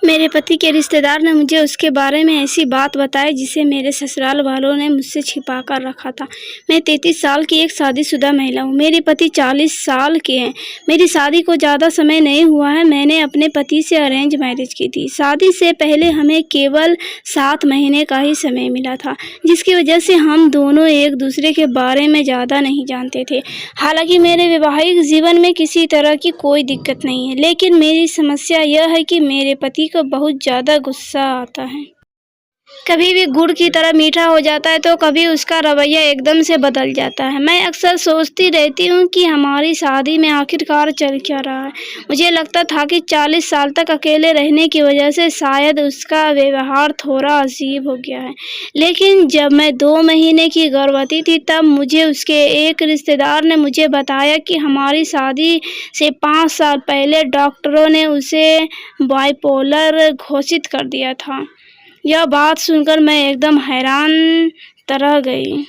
मेरे पति के रिश्तेदार ने मुझे उसके बारे में ऐसी बात बताई जिसे मेरे ससुराल वालों ने मुझसे छिपा कर रखा था। मैं 33 साल की एक शादीशुदा महिला हूँ। मेरे पति 40 साल के हैं। मेरी शादी को ज़्यादा समय नहीं हुआ है। मैंने अपने पति से अरेंज मैरिज की थी। शादी से पहले हमें केवल 7 महीने का ही समय मिला था, जिसकी वजह से हम दोनों एक दूसरे के बारे में ज़्यादा नहीं जानते थे। हालांकि मेरे वैवाहिक जीवन में किसी तरह की कोई दिक्कत नहीं है, लेकिन मेरी समस्या यह है कि मेरे पति को बहुत ज़्यादा गुस्सा आता है। कभी भी गुड़ की तरह मीठा हो जाता है तो कभी उसका रवैया एकदम से बदल जाता है। मैं अक्सर सोचती रहती हूँ कि हमारी शादी में आखिरकार चल क्या रहा है। मुझे लगता था कि 40 साल तक अकेले रहने की वजह से शायद उसका व्यवहार थोड़ा अजीब हो गया है, लेकिन जब मैं 2 महीने की गर्भवती थी तब मुझे उसके एक रिश्तेदार ने मुझे बताया कि हमारी शादी से 5 साल पहले डॉक्टरों ने उसे बाइपोलर घोषित कर दिया था। यह बात सुनकर मैं एकदम हैरान रह गई।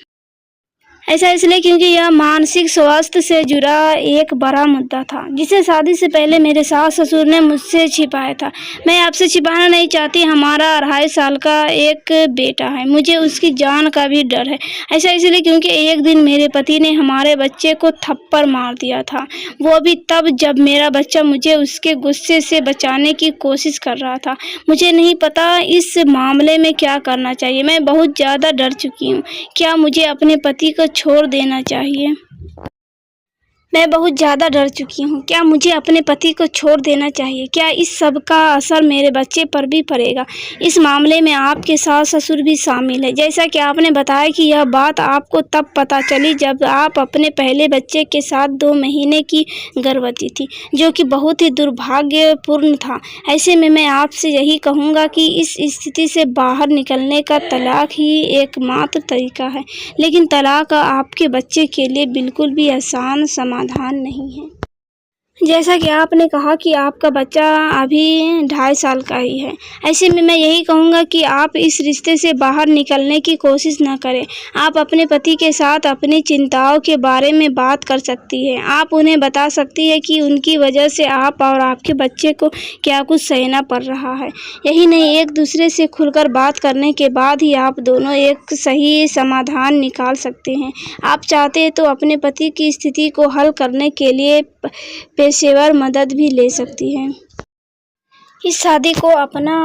ऐसा इसलिए क्योंकि यह मानसिक स्वास्थ्य से जुड़ा एक बड़ा मुद्दा था, जिसे शादी से पहले मेरे सास ससुर ने मुझसे छिपाया था। मैं आपसे छिपाना नहीं चाहती, हमारा 2.5 साल का एक बेटा है। मुझे उसकी जान का भी डर है। ऐसा इसलिए क्योंकि एक दिन मेरे पति ने हमारे बच्चे को थप्पड़ मार दिया था, वो भी तब जब मेरा बच्चा मुझे उसके गुस्से से बचाने की कोशिश कर रहा था। मुझे नहीं पता इस मामले में क्या करना चाहिए। मैं बहुत ज़्यादा डर चुकी हूँ। क्या मुझे अपने पति को छोड़ देना चाहिए? मैं बहुत ज़्यादा डर चुकी हूँ। क्या मुझे अपने पति को छोड़ देना चाहिए? क्या इस सब का असर मेरे बच्चे पर भी पड़ेगा? इस मामले में आपके सास ससुर भी शामिल है। जैसा कि आपने बताया कि यह बात आपको तब पता चली जब आप अपने पहले बच्चे के साथ 2 महीने की गर्भवती थी, जो कि बहुत ही दुर्भाग्यपूर्ण था। ऐसे में मैं आपसे यही कहूँगा कि इस स्थिति से बाहर निकलने का तलाक ही एकमात्र तरीका है, लेकिन तलाक आपके बच्चे के लिए बिल्कुल भी आसान समाधान नहीं है। जैसा कि आपने कहा कि आपका बच्चा अभी 2.5 साल का ही है। ऐसे में मैं यही कहूँगा कि आप इस रिश्ते से बाहर निकलने की कोशिश ना करें। आप अपने पति के साथ अपनी चिंताओं के बारे में बात कर सकती हैं। आप उन्हें बता सकती हैं कि उनकी वजह से आप और आपके बच्चे को क्या कुछ सहना पड़ रहा है। यही नहीं, एक दूसरे से खुलकर बात करने के बाद ही आप दोनों एक सही समाधान निकाल सकते हैं। आप चाहते हैं तो अपने पति की स्थिति को हल करने के लिए पेशेवर मदद भी ले सकती हैं। इस शादी को अपना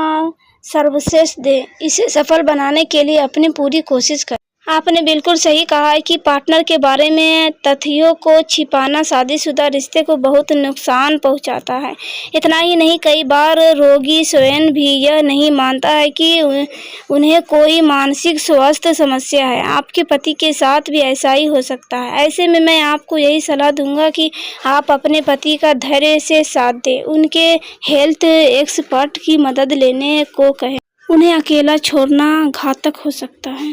सर्वश्रेष्ठ दें। इसे सफल बनाने के लिए अपनी पूरी कोशिश करें। आपने बिल्कुल सही कहा है कि पार्टनर के बारे में तथ्यों को छिपाना शादीशुदा रिश्ते को बहुत नुकसान पहुंचाता है। इतना ही नहीं, कई बार रोगी स्वयं भी यह नहीं मानता है कि उन्हें कोई मानसिक स्वास्थ्य समस्या है। आपके पति के साथ भी ऐसा ही हो सकता है। ऐसे में मैं आपको यही सलाह दूंगा कि आप अपने पति का धैर्य से साथ दें। उनके हेल्थ एक्सपर्ट की मदद लेने को कहें। उन्हें अकेला छोड़ना घातक हो सकता है।